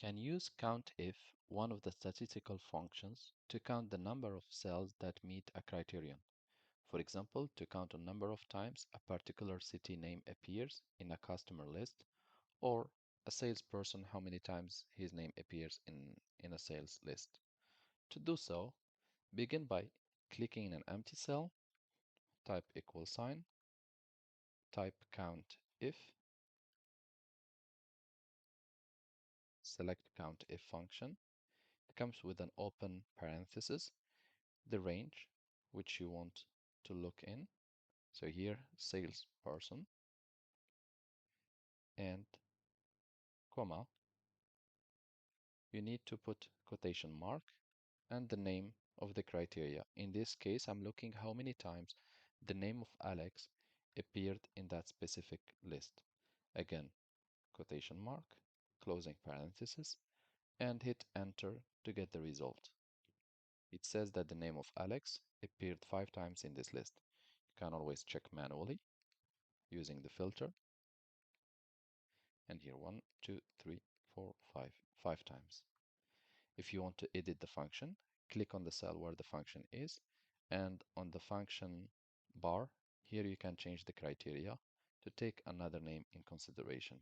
can use Countif, one of the statistical functions, to count the number of cells that meet a criterion. For example, to count a number of times a particular city name appears in a customer list, or a salesperson how many times his name appears in a sales list. To do so, begin by clicking in an empty cell, type equal sign, type Countif, select Countif function. It comes with an open parenthesis, the range which you want to look in. So here, salesperson, and comma. You need to put quotation mark and the name of the criteria. In this case, I'm looking how many times the name of Alex appeared in that specific list. Again, quotation mark, closing parenthesis, and hit enter to get the result. It says that the name of Alex appeared 5 times in this list. You can always check manually using the filter. And here 1, 2, 3, 4, 5, 5 times. If you want to edit the function, click on the cell where the function is, and on the function bar, here you can change the criteria to take another name in consideration.